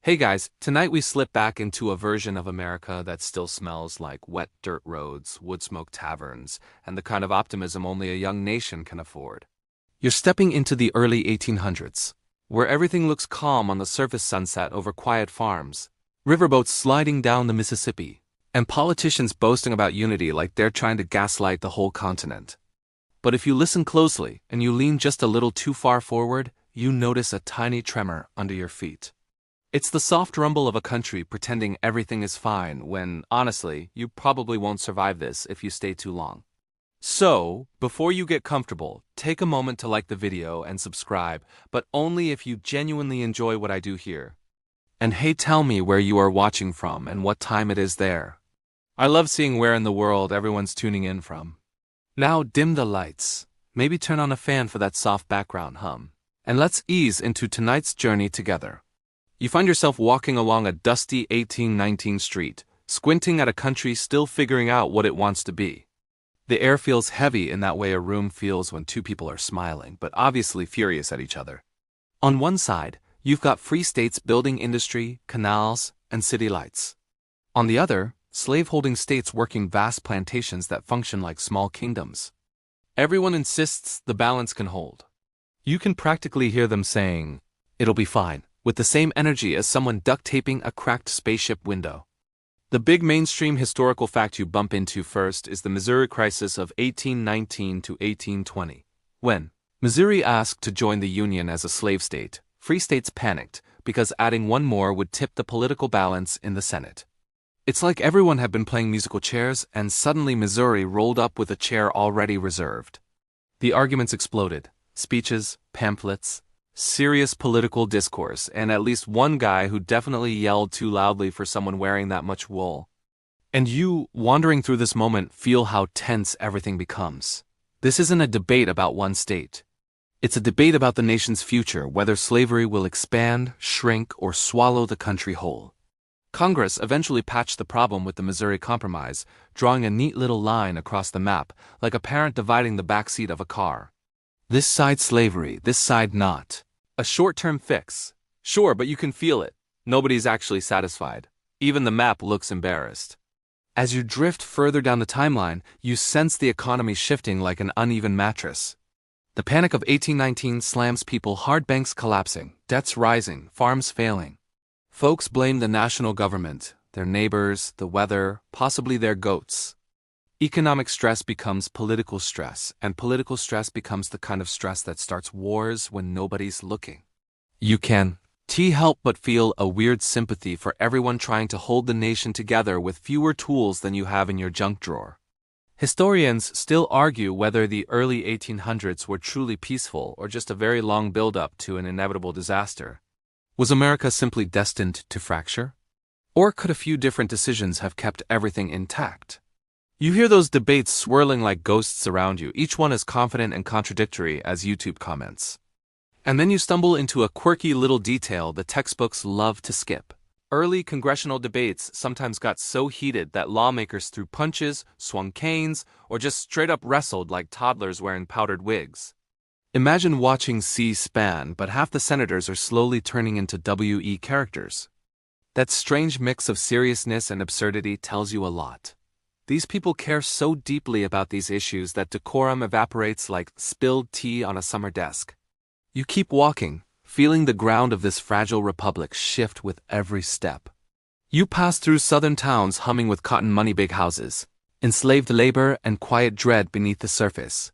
Hey guys, tonight we slip back into a version of America that still smells like wet dirt roads, wood-smoke taverns, and the kind of optimism only a young nation can afford. You're stepping into the early 1800s, where everything looks calm on the surface, sunset over quiet farms, riverboats sliding down the Mississippi, and politicians boasting about unity like they're trying to gaslight the whole continent. But if you listen closely and you lean just a little too far forward, you notice a tiny tremor under your feet. It's the soft rumble of a country pretending everything is fine when, honestly, you probably won't survive this if you stay too long. So, before you get comfortable, take a moment to like the video and subscribe, but only if you genuinely enjoy what I do here. And hey, tell me where you are watching from and what time it is there. I love seeing where in the world everyone's tuning in from. Now dim the lights, maybe turn on a fan for that soft background hum, and let's ease into tonight's journey together. You find yourself walking along a dusty 1819 street, squinting at a country still figuring out what it wants to be. The air feels heavy in that way a room feels when two people are smiling, but obviously furious at each other. On one side, you've got free states building industry, canals, and city lights. On the other, slave-holding states working vast plantations that function like small kingdoms. Everyone insists the balance can hold. You can practically hear them saying, "It'll be fine," with the same energy as someone duct-taping a cracked spaceship window. The big mainstream historical fact you bump into first is the Missouri crisis of 1819 to 1820. When Missouri asked to join the Union as a slave state, free states panicked because adding one more would tip the political balance in the Senate. It's like everyone had been playing musical chairs and suddenly Missouri rolled up with a chair already reserved. The arguments exploded. Speeches, pamphlets, serious political discourse, and at least one guy who definitely yelled too loudly for someone wearing that much wool. And you, wandering through this moment, feel how tense everything becomes. This isn't a debate about one state. It's a debate about the nation's future, whether slavery will expand, shrink, or swallow the country whole. Congress eventually patched the problem with the Missouri Compromise, drawing a neat little line across the map, like a parent dividing the backseat of a car. This side slavery, this side not. A short-term fix. Sure, but you can feel it. Nobody's actually satisfied. Even the map looks embarrassed. As you drift further down the timeline, you sense the economy shifting like an uneven mattress. The panic of 1819 slams people, hard, banks collapsing, debts rising, farms failing. Folks blame the national government, their neighbors, the weather, possibly their goats. Economic stress becomes political stress, and political stress becomes the kind of stress that starts wars when nobody's looking. You can't help but feel a weird sympathy for everyone trying to hold the nation together with fewer tools than you have in your junk drawer. Historians still argue whether the early 1800s were truly peaceful or just a very long build-up to an inevitable disaster. Was America simply destined to fracture? Or could a few different decisions have kept everything intact? You hear those debates swirling like ghosts around you, each one as confident and contradictory as YouTube comments. And then you stumble into a quirky little detail the textbooks love to skip. Early congressional debates sometimes got so heated that lawmakers threw punches, swung canes, or just straight up wrestled like toddlers wearing powdered wigs. Imagine watching C-SPAN, but half the senators are slowly turning into WE characters. That strange mix of seriousness and absurdity tells you a lot. These people care so deeply about these issues that decorum evaporates like spilled tea on a summer desk. You keep walking, feeling the ground of this fragile republic shift with every step. You pass through southern towns humming with cotton money big houses, enslaved labor and quiet dread beneath the surface.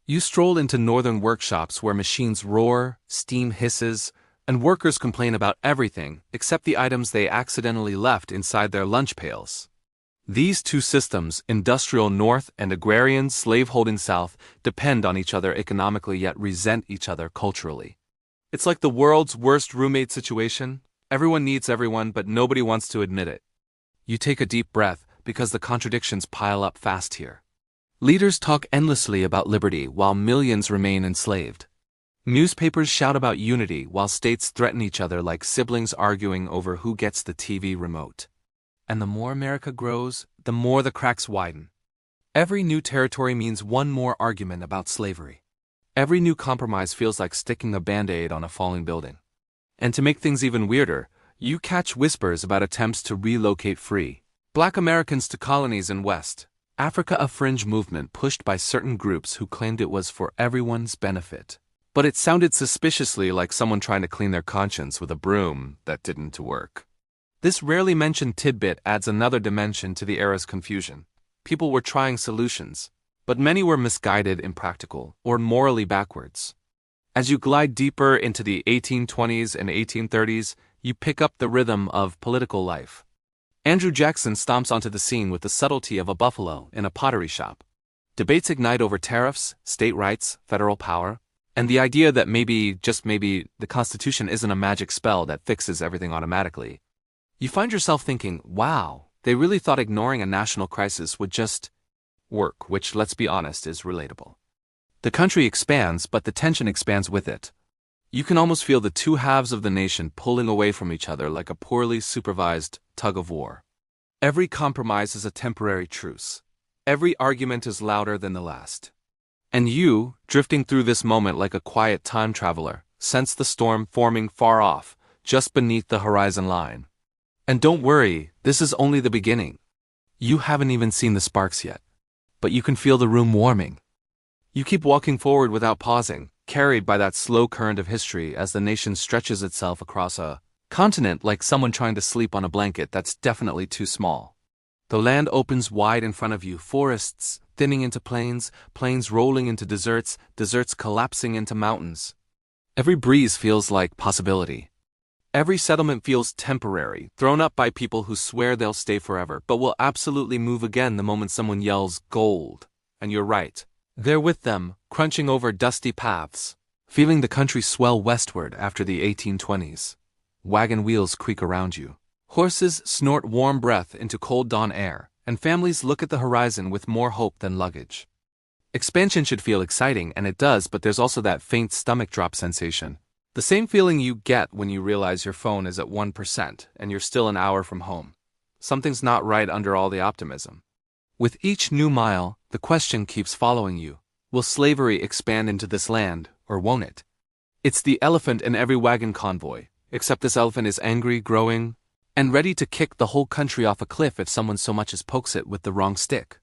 You stroll into northern workshops where machines roar, steam hisses, and workers complain about everything except the items they accidentally left inside their lunch pails. These two systems, industrial North and agrarian slave-holding South, depend on each other economically yet resent each other culturally. It's like the world's worst roommate situation. Everyone needs everyone, but nobody wants to admit it. You take a deep breath because the contradictions pile up fast here. Leaders talk endlessly about liberty while millions remain enslaved. Newspapers shout about unity while states threaten each other like siblings arguing over who gets the TV remote. And the more America grows, the more the cracks widen. Every new territory means one more argument about slavery. Every new compromise feels like sticking a Band-Aid on a falling building. And to make things even weirder, you catch whispers about attempts to relocate free Black Americans to colonies in West Africa, a fringe movement pushed by certain groups who claimed it was for everyone's benefit. But it sounded suspiciously like someone trying to clean their conscience with a broom that didn't work. This rarely mentioned tidbit adds another dimension to the era's confusion. People were trying solutions, but many were misguided, impractical, or morally backwards. As you glide deeper into the 1820s and 1830s, you pick up the rhythm of political life. Andrew Jackson stomps onto the scene with the subtlety of a buffalo in a pottery shop. Debates ignite over tariffs, state rights, federal power, and the idea that maybe, just maybe, the Constitution isn't a magic spell that fixes everything automatically. You find yourself thinking, wow, they really thought ignoring a national crisis would just work, which, let's be honest, is relatable. The country expands, but the tension expands with it. You can almost feel the two halves of the nation pulling away from each other like a poorly supervised tug of war. Every compromise is a temporary truce. Every argument is louder than the last. And you, drifting through this moment like a quiet time traveler, sense the storm forming far off, just beneath the horizon line. And don't worry, this is only the beginning. You haven't even seen the sparks yet. But you can feel the room warming. You keep walking forward without pausing, carried by that slow current of history as the nation stretches itself across a continent like someone trying to sleep on a blanket that's definitely too small. The land opens wide in front of you, forests thinning into plains, plains rolling into deserts, deserts collapsing into mountains. Every breeze feels like possibility. Every settlement feels temporary, thrown up by people who swear they'll stay forever, but will absolutely move again the moment someone yells gold. And you're right. They're with them, crunching over dusty paths, feeling the country swell westward after the 1820s. Wagon wheels creak around you. Horses snort warm breath into cold dawn air, and families look at the horizon with more hope than luggage. Expansion should feel exciting, and it does, but there's also that faint stomach drop sensation. The same feeling you get when you realize your phone is at 1% and you're still an hour from home. Something's not right under all the optimism. With each new mile, the question keeps following you. Will slavery expand into this land, or won't it? It's the elephant in every wagon convoy, except this elephant is angry, growing, and ready to kick the whole country off a cliff if someone so much as pokes it with the wrong stick.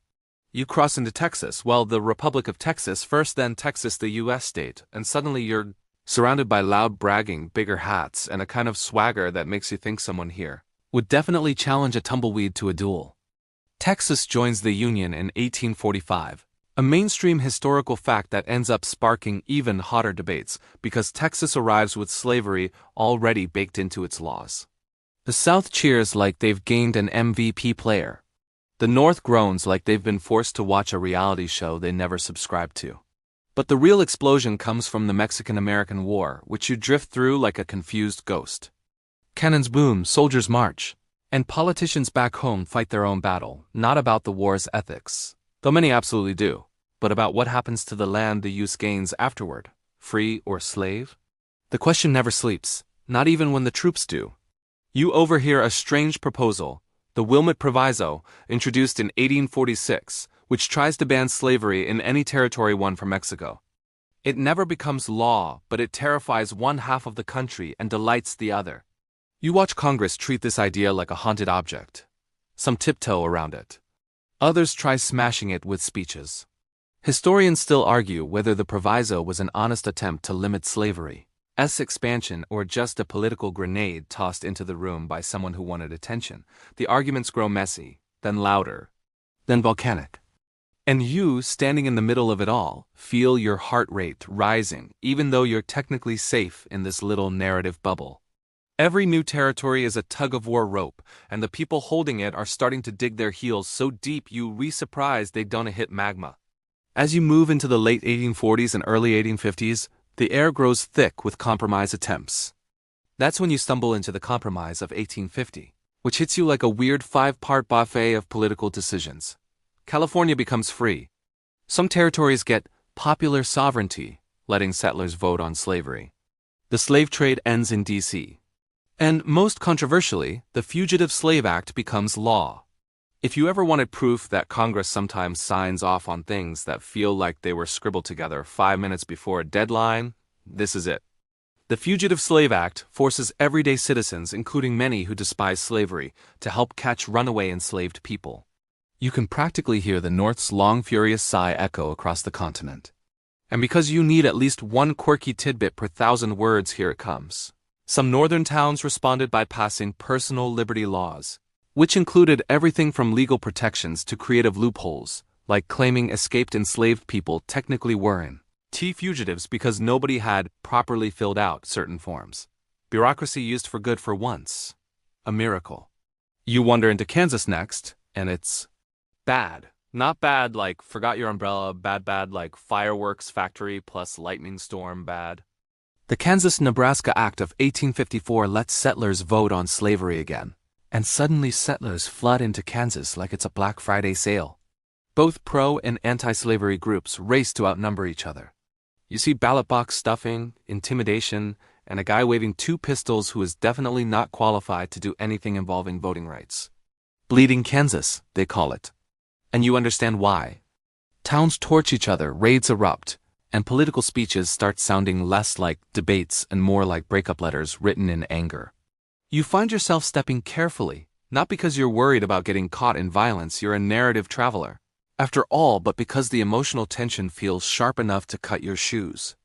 You cross into Texas, well, the Republic of Texas first, then Texas, the U.S. state, and suddenly you're surrounded by loud bragging, bigger hats, and a kind of swagger that makes you think someone here would definitely challenge a tumbleweed to a duel. Texas joins the Union in 1845, a mainstream historical fact that ends up sparking even hotter debates because Texas arrives with slavery already baked into its laws. The South cheers like they've gained an MVP player. The North groans like they've been forced to watch a reality show they never subscribed to. But the real explosion comes from the Mexican-American War, which you drift through like a confused ghost. Cannons boom, soldiers march, and politicians back home fight their own battle, not about the war's ethics, though many absolutely do, but about what happens to the land the use gains afterward, free or slave. The question never sleeps, not even when the troops do. You overhear a strange proposal, the Wilmot Proviso, introduced in 1846, which tries to ban slavery in any territory won from Mexico. It never becomes law, but it terrifies one half of the country and delights the other. You watch Congress treat this idea like a haunted object. Some tiptoe around it. Others try smashing it with speeches. Historians still argue whether the proviso was an honest attempt to limit slavery's expansion or just a political grenade tossed into the room by someone who wanted attention. The arguments grow messy, then louder, then volcanic. And you, standing in the middle of it all, feel your heart rate rising, even though you're technically safe in this little narrative bubble. Every new territory is a tug-of-war rope, and the people holding it are starting to dig their heels so deep you'd be surprised they don't hit magma. As you move into the late 1840s and early 1850s, the air grows thick with compromise attempts. That's when you stumble into the Compromise of 1850, which hits you like a weird 5-part buffet of political decisions. California becomes free. Some territories get popular sovereignty, letting settlers vote on slavery. The slave trade ends in D.C. And most controversially, the Fugitive Slave Act becomes law. If you ever wanted proof that Congress sometimes signs off on things that feel like they were scribbled together 5 minutes before a deadline, this is it. The Fugitive Slave Act forces everyday citizens, including many who despise slavery, to help catch runaway enslaved people. You can practically hear the North's long, furious sigh echo across the continent. And because you need at least one quirky tidbit per 1,000 words, here it comes. Some northern towns responded by passing personal liberty laws, which included everything from legal protections to creative loopholes, like claiming escaped enslaved people technically weren't fugitives because nobody had properly filled out certain forms. Bureaucracy used for good for once. A miracle. You wander into Kansas next, and it's bad. Not bad like forgot your umbrella, bad like fireworks factory plus lightning storm bad. The Kansas-Nebraska Act of 1854 lets settlers vote on slavery again, and suddenly settlers flood into Kansas like it's a Black Friday sale. Both pro- and anti-slavery groups race to outnumber each other. You see ballot box stuffing, intimidation, and a guy waving 2 pistols who is definitely not qualified to do anything involving voting rights. Bleeding Kansas, they call it. And you understand why. Towns torch each other, raids erupt, and political speeches start sounding less like debates and more like breakup letters written in anger. You find yourself stepping carefully, not because you're worried about getting caught in violence, you're a narrative traveler. After all, but because the emotional tension feels sharp enough to cut your shoes.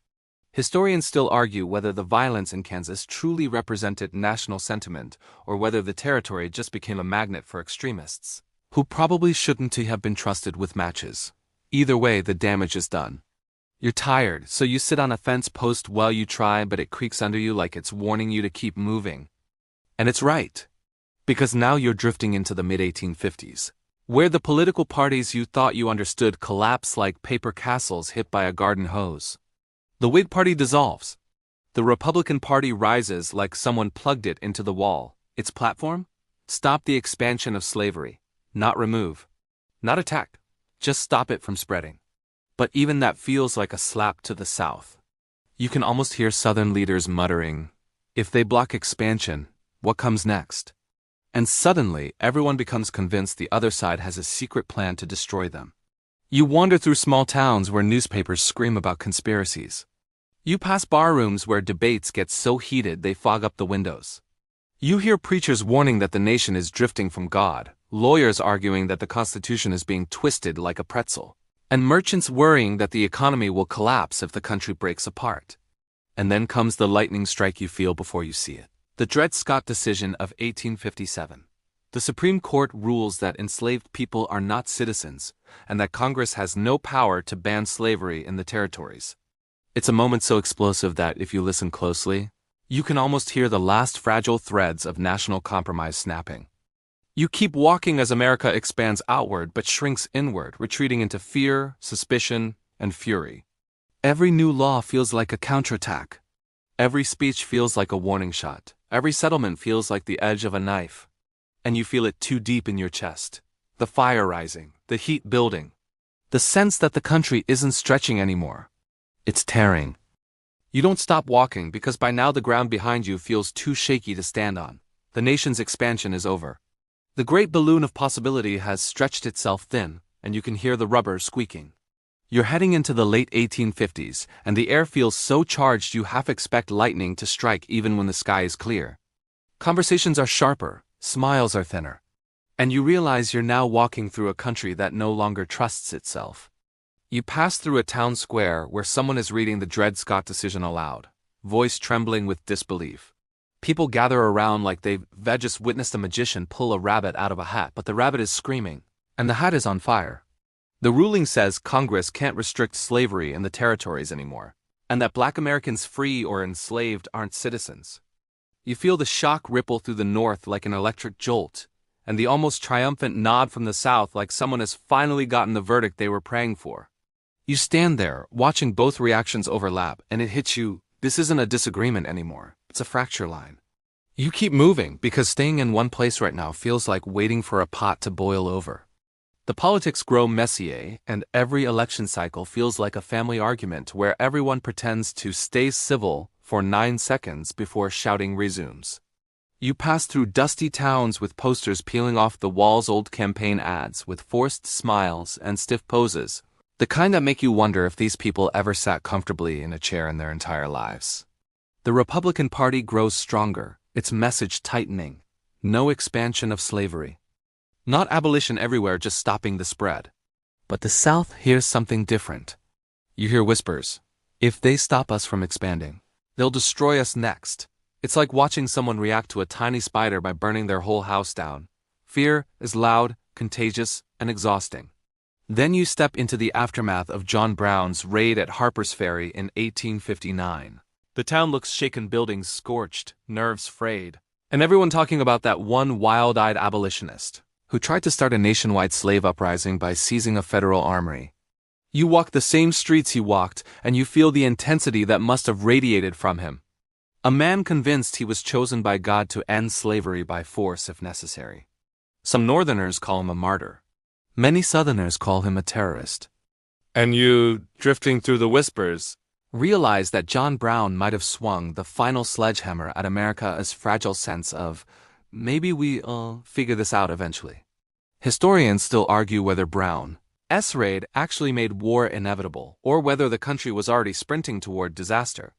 Historians still argue whether the violence in Kansas truly represented national sentiment or whether the territory just became a magnet for extremists, who probably shouldn't have been trusted with matches. Either way, the damage is done. You're tired, so you sit on a fence post while you try, but it creaks under you like it's warning you to keep moving. And it's right. Because now you're drifting into the mid-1850s. Where the political parties you thought you understood collapse like paper castles hit by a garden hose. The Whig Party dissolves. The Republican Party rises like someone plugged it into the wall. Its platform? Stop the expansion of slavery. Not remove. Not attack. Just stop it from spreading. But even that feels like a slap to the South. You can almost hear Southern leaders muttering, if they block expansion, what comes next? And suddenly, everyone becomes convinced the other side has a secret plan to destroy them. You wander through small towns where newspapers scream about conspiracies. You pass bar rooms where debates get so heated they fog up the windows. You hear preachers warning that the nation is drifting from God, lawyers arguing that the Constitution is being twisted like a pretzel, and merchants worrying that the economy will collapse if the country breaks apart. And then comes the lightning strike you feel before you see it. The Dred Scott decision of 1857. The Supreme Court rules that enslaved people are not citizens, and that Congress has no power to ban slavery in the territories. It's a moment so explosive that, if you listen closely, you can almost hear the last fragile threads of national compromise snapping. You keep walking as America expands outward but shrinks inward, retreating into fear, suspicion, and fury. Every new law feels like a counterattack. Every speech feels like a warning shot. Every settlement feels like the edge of a knife. And you feel it too deep in your chest. The fire rising, the heat building. The sense that the country isn't stretching anymore. It's tearing. You don't stop walking because by now the ground behind you feels too shaky to stand on. The nation's expansion is over. The great balloon of possibility has stretched itself thin, and you can hear the rubber squeaking. You're heading into the late 1850s, and the air feels so charged you half expect lightning to strike even when the sky is clear. Conversations are sharper, smiles are thinner. And you realize you're now walking through a country that no longer trusts itself. You pass through a town square where someone is reading the Dred Scott decision aloud, voice trembling with disbelief. People gather around like they've just witnessed a magician pull a rabbit out of a hat, but the rabbit is screaming, and the hat is on fire. The ruling says Congress can't restrict slavery in the territories anymore, and that Black Americans free or enslaved aren't citizens. You feel the shock ripple through the North like an electric jolt, and the almost triumphant nod from the South like someone has finally gotten the verdict they were praying for. You stand there, watching both reactions overlap, and it hits you, this isn't a disagreement anymore, it's a fracture line. You keep moving, because staying in one place right now feels like waiting for a pot to boil over. The politics grow messier, and every election cycle feels like a family argument where everyone pretends to stay civil for 9 seconds before shouting resumes. You pass through dusty towns with posters peeling off the walls, old campaign ads with forced smiles and stiff poses, the kind that make you wonder if these people ever sat comfortably in a chair in their entire lives. The Republican Party grows stronger, its message tightening. No expansion of slavery. Not abolition everywhere, just stopping the spread. But the South hears something different. You hear whispers. If they stop us from expanding, they'll destroy us next. It's like watching someone react to a tiny spider by burning their whole house down. Fear is loud, contagious, and exhausting. Then you step into the aftermath of John Brown's raid at Harper's Ferry in 1859. The town looks shaken, buildings scorched, nerves frayed, and everyone talking about that one wild-eyed abolitionist who tried to start a nationwide slave uprising by seizing a federal armory. You walk the same streets he walked, and you feel the intensity that must have radiated from him. A man convinced he was chosen by God to end slavery by force if necessary. Some Northerners call him a martyr. Many Southerners call him a terrorist. And you, drifting through the whispers, realize that John Brown might have swung the final sledgehammer at America's fragile sense of, maybe we'll figure this out eventually. Historians still argue whether Brown's raid actually made war inevitable, or whether the country was already sprinting toward disaster.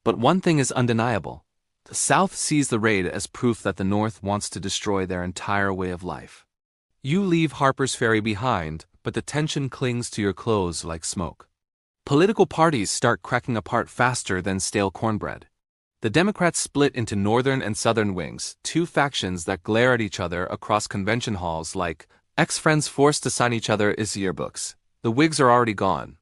But one thing is undeniable. The South sees the raid as proof that the North wants to destroy their entire way of life. You leave Harper's Ferry behind, but the tension clings to your clothes like smoke. Political parties start cracking apart faster than stale cornbread. The Democrats split into Northern and Southern wings, two factions that glare at each other across convention halls like ex-friends forced to sign each other's yearbooks. The Whigs are already gone.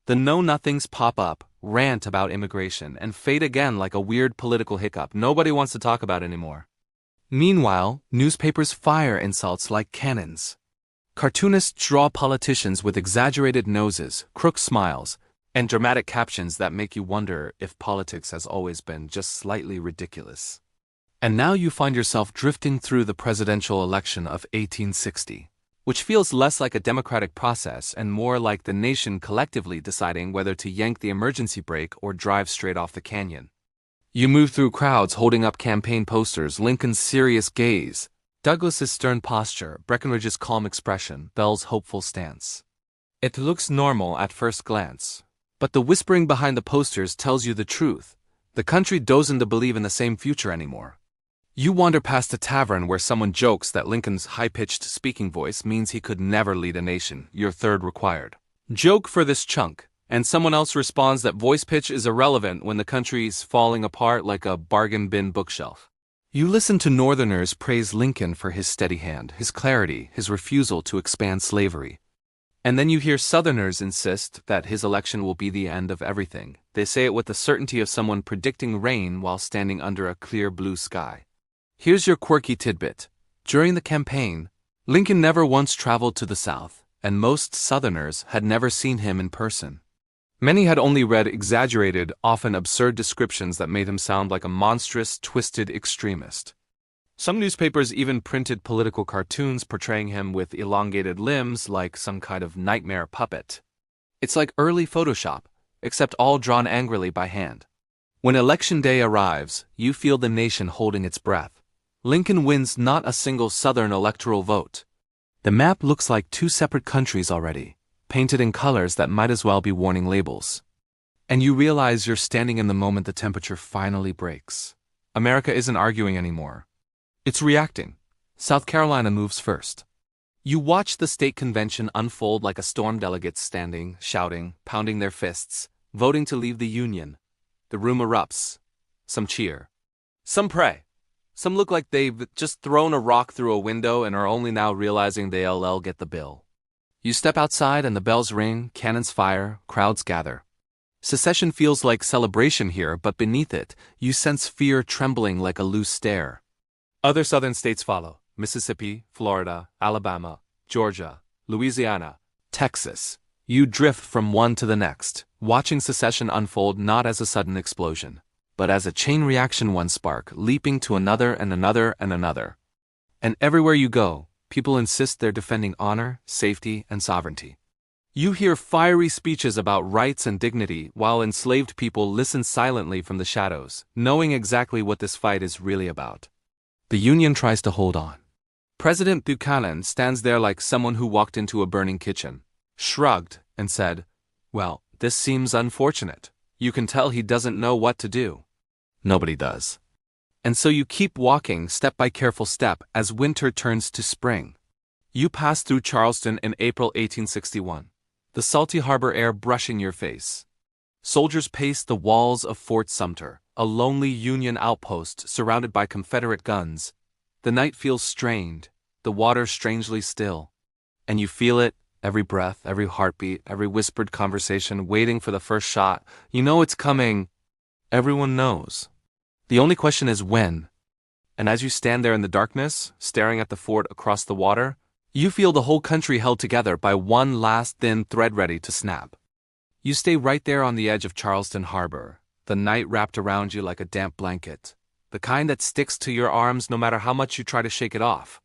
The know-nothings pop up, rant about immigration, and fade again like a weird political hiccup nobody wants to talk about anymore. Meanwhile, newspapers fire insults like cannons. Cartoonists draw politicians with exaggerated noses, crooked smiles, and dramatic captions that make you wonder if politics has always been just slightly ridiculous. And now you find yourself drifting through the presidential election of 1860, which feels less like a democratic process and more like the nation collectively deciding whether to yank the emergency brake or drive straight off the canyon. You move through crowds holding up campaign posters, Lincoln's serious gaze, Douglas's stern posture, Breckinridge's calm expression, Bell's hopeful stance. It looks normal at first glance, but the whispering behind the posters tells you the truth. The country doesn't believe in the same future anymore. You wander past a tavern where someone jokes that Lincoln's high-pitched speaking voice means he could never lead a nation, your third required. Joke for this chunk, and someone else responds that voice pitch is irrelevant when the country's falling apart like a bargain bin bookshelf. You listen to Northerners praise Lincoln for his steady hand, his clarity, his refusal to expand slavery. And then you hear Southerners insist that his election will be the end of everything. They say it with the certainty of someone predicting rain while standing under a clear blue sky. Here's your quirky tidbit. During the campaign, Lincoln never once traveled to the South, and most Southerners had never seen him in person. Many had only read exaggerated, often absurd descriptions that made him sound like a monstrous, twisted extremist. Some newspapers even printed political cartoons portraying him with elongated limbs like some kind of nightmare puppet. It's like early Photoshop, except all drawn angrily by hand. When Election Day arrives, you feel the nation holding its breath. Lincoln wins not a single Southern electoral vote. The map looks like two separate countries already, painted in colors that might as well be warning labels. And you realize you're standing in the moment the temperature finally breaks. America isn't arguing anymore. It's reacting. South Carolina moves first. You watch the state convention unfold like a storm, delegates standing, shouting, pounding their fists, voting to leave the Union. The room erupts. Some cheer. Some pray. Some look like they've just thrown a rock through a window and are only now realizing they'll get the bill. You step outside and the bells ring, cannons fire, crowds gather. Secession feels like celebration here, but beneath it, you sense fear trembling like a loose stare. Other southern states follow: Mississippi, Florida, Alabama, Georgia, Louisiana, Texas. You drift from one to the next, watching secession unfold not as a sudden explosion, but as a chain reaction, one spark leaping to another and another and another. And everywhere you go, people insist they're defending honor, safety, and sovereignty. You hear fiery speeches about rights and dignity while enslaved people listen silently from the shadows, knowing exactly what this fight is really about. The Union tries to hold on. President Buchanan stands there like someone who walked into a burning kitchen, shrugged, and said, "Well, this seems unfortunate." You can tell he doesn't know what to do. Nobody does. And so you keep walking step by careful step as winter turns to spring. You pass through Charleston in April 1861, the salty harbor air brushing your face. Soldiers pace the walls of Fort Sumter, a lonely Union outpost surrounded by Confederate guns. The night feels strained, the water strangely still. And you feel it, every breath, every heartbeat, every whispered conversation waiting for the first shot. You know it's coming. Everyone knows. The only question is when. And as you stand there in the darkness, staring at the fort across the water, you feel the whole country held together by one last thin thread ready to snap. You stay right there on the edge of Charleston Harbor, the night wrapped around you like a damp blanket, the kind that sticks to your arms no matter how much you try to shake it off.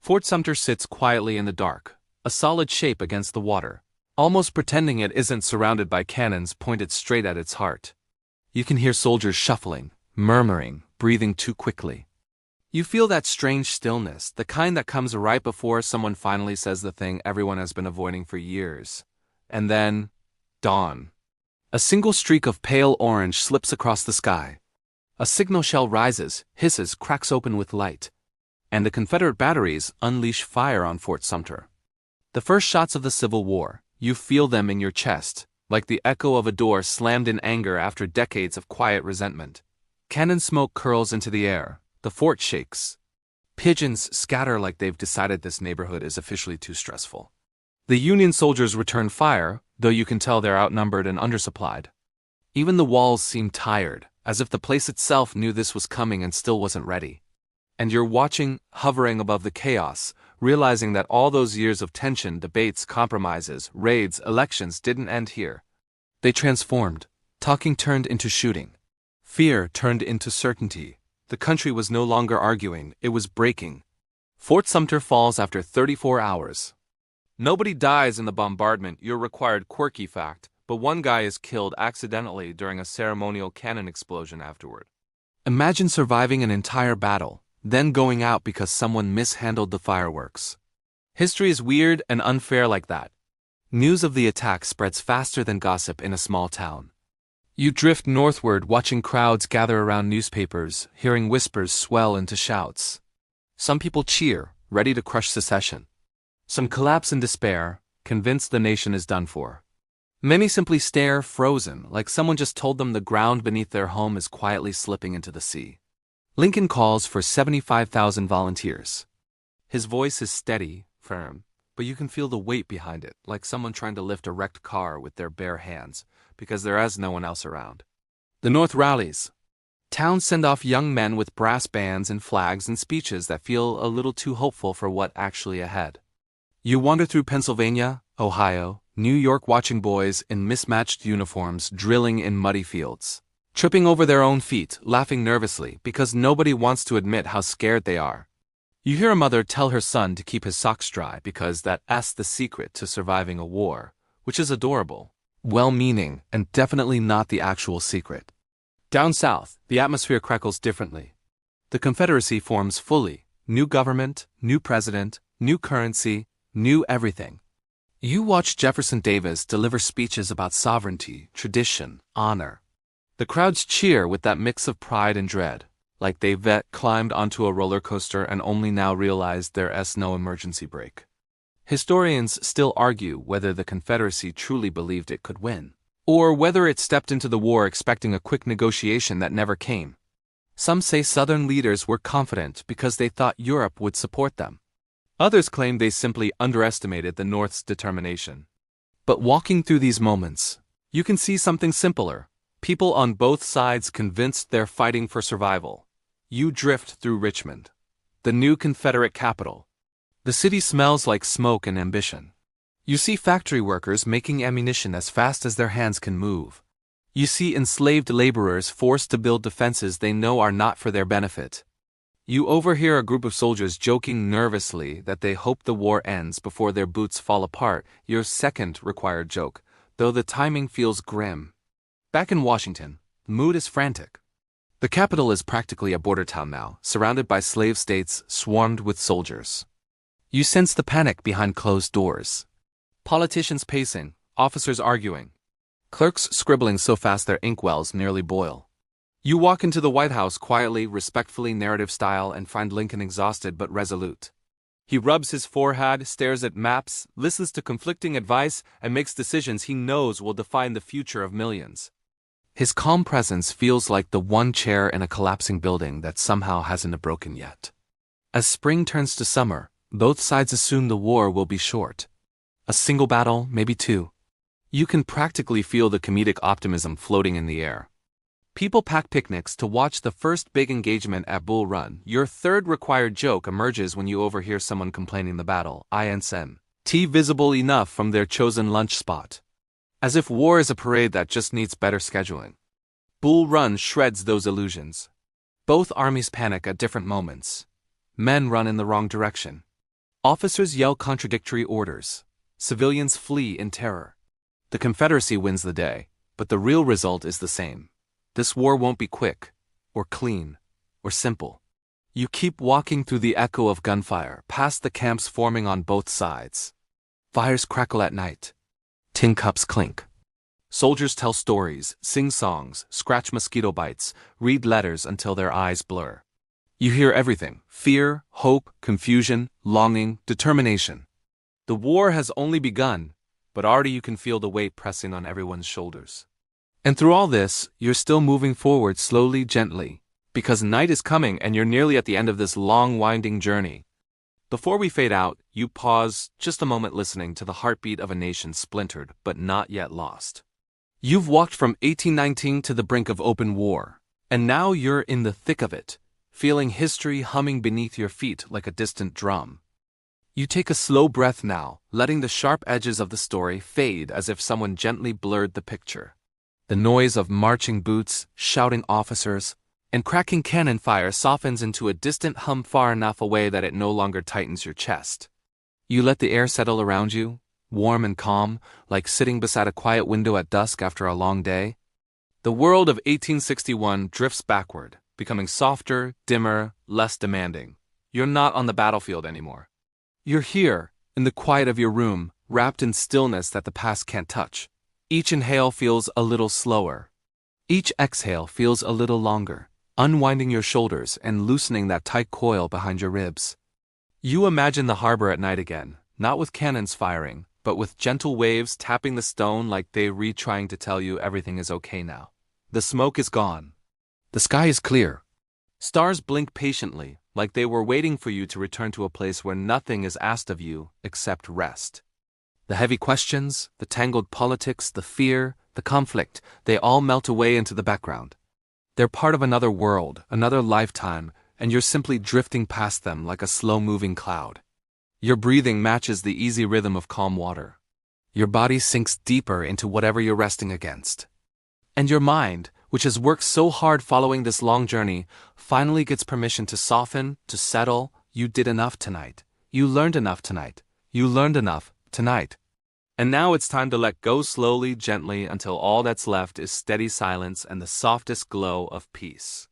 Fort Sumter sits quietly in the dark, a solid shape against the water, almost pretending it isn't surrounded by cannons pointed straight at its heart. You can hear soldiers shuffling, murmuring, breathing too quickly. You feel that strange stillness, the kind that comes right before someone finally says the thing everyone has been avoiding for years. And then, dawn. A single streak of pale orange slips across the sky. A signal shell rises, hisses, cracks open with light. And the Confederate batteries unleash fire on Fort Sumter. The first shots of the Civil War, you feel them in your chest, like the echo of a door slammed in anger after decades of quiet resentment. Cannon smoke curls into the air, the fort shakes. Pigeons scatter like they've decided this neighborhood is officially too stressful. The Union soldiers return fire, though you can tell they're outnumbered and undersupplied. Even the walls seem tired, as if the place itself knew this was coming and still wasn't ready. And you're watching, hovering above the chaos, realizing that all those years of tension, debates, compromises, raids, elections didn't end here. They transformed. Talking turned into shooting. Fear turned into certainty. The country was no longer arguing, it was breaking. Fort Sumter falls after 34 hours. Nobody dies in the bombardment, your required quirky fact, but one guy is killed accidentally during a ceremonial cannon explosion afterward. Imagine surviving an entire battle, then going out because someone mishandled the fireworks. History is weird and unfair like that. News of the attack spreads faster than gossip in a small town. You drift northward watching crowds gather around newspapers, hearing whispers swell into shouts. Some people cheer, ready to crush secession. Some collapse in despair, convinced the nation is done for. Many simply stare, frozen, like someone just told them the ground beneath their home is quietly slipping into the sea. Lincoln calls for 75,000 volunteers. His voice is steady, firm, but you can feel the weight behind it, like someone trying to lift a wrecked car with their bare hands, because there is no one else around. The North rallies. Towns send off young men with brass bands and flags and speeches that feel a little too hopeful for what actually ahead. You wander through Pennsylvania, Ohio, New York watching boys in mismatched uniforms drilling in muddy fields, tripping over their own feet, laughing nervously because nobody wants to admit how scared they are. You hear a mother tell her son to keep his socks dry because that's the secret to surviving a war, which is adorable, well-meaning, and definitely not the actual secret. Down south, the atmosphere crackles differently. The Confederacy forms fully, new government, new president, new currency, new everything. You watch Jefferson Davis deliver speeches about sovereignty, tradition, honor. The crowds cheer with that mix of pride and dread, like they've climbed onto a roller coaster and only now realized there's no emergency brake. Historians still argue whether the Confederacy truly believed it could win, or whether it stepped into the war expecting a quick negotiation that never came. Some say Southern leaders were confident because they thought Europe would support them. Others claim they simply underestimated the North's determination. But walking through these moments, you can see something simpler. People on both sides convinced they're fighting for survival. You drift through Richmond, the new Confederate capital. The city smells like smoke and ambition. You see factory workers making ammunition as fast as their hands can move. You see enslaved laborers forced to build defenses they know are not for their benefit. You overhear a group of soldiers joking nervously that they hope the war ends before their boots fall apart, your second required joke, though the timing feels grim. Back in Washington, the mood is frantic. The capital is practically a border town now, surrounded by slave states swarmed with soldiers. You sense the panic behind closed doors. Politicians pacing, officers arguing, clerks scribbling so fast their inkwells nearly boil. You walk into the White House quietly, respectfully, narrative style, and find Lincoln exhausted but resolute. He rubs his forehead, stares at maps, listens to conflicting advice, and makes decisions he knows will define the future of millions. His calm presence feels like the one chair in a collapsing building that somehow hasn't broken yet. As spring turns to summer, both sides assume the war will be short. A single battle, maybe two. You can practically feel the comedic optimism floating in the air. People pack picnics to watch the first big engagement at Bull Run. Your third required joke emerges when you overhear someone complaining the battle isn't visible enough from their chosen lunch spot. As if war is a parade that just needs better scheduling. Bull Run shreds those illusions. Both armies panic at different moments. Men run in the wrong direction. Officers yell contradictory orders. Civilians flee in terror. The Confederacy wins the day, but the real result is the same. This war won't be quick, or clean, or simple. You keep walking through the echo of gunfire, past the camps forming on both sides. Fires crackle at night. Tin cups clink. Soldiers tell stories, sing songs, scratch mosquito bites, read letters until their eyes blur. You hear everything: fear, hope, confusion, longing, determination. The war has only begun, but already you can feel the weight pressing on everyone's shoulders. And through all this, you're still moving forward slowly, gently, because night is coming and you're nearly at the end of this long, winding journey. Before we fade out, you pause just a moment listening to the heartbeat of a nation splintered but not yet lost. You've walked from 1819 to the brink of open war, and now you're in the thick of it, feeling history humming beneath your feet like a distant drum. You take a slow breath now, letting the sharp edges of the story fade as if someone gently blurred the picture. The noise of marching boots, shouting officers, and cracking cannon fire softens into a distant hum far enough away that it no longer tightens your chest. You let the air settle around you, warm and calm, like sitting beside a quiet window at dusk after a long day. The world of 1861 drifts backward, becoming softer, dimmer, less demanding. You're not on the battlefield anymore. You're here, in the quiet of your room, wrapped in stillness that the past can't touch. Each inhale feels a little slower. Each exhale feels a little longer, unwinding your shoulders and loosening that tight coil behind your ribs. You imagine the harbor at night again, not with cannons firing, but with gentle waves tapping the stone like they're trying to tell you everything is okay now. The smoke is gone. The sky is clear. Stars blink patiently, like they were waiting for you to return to a place where nothing is asked of you except rest. The heavy questions, the tangled politics, the fear, the conflict, they all melt away into the background. They're part of another world, another lifetime, and you're simply drifting past them like a slow-moving cloud. Your breathing matches the easy rhythm of calm water. Your body sinks deeper into whatever you're resting against. And your mind, which has worked so hard following this long journey, finally gets permission to soften, to settle. You did enough tonight. You learned enough tonight. You learned enough tonight. And now it's time to let go slowly, gently, until all that's left is steady silence and the softest glow of peace.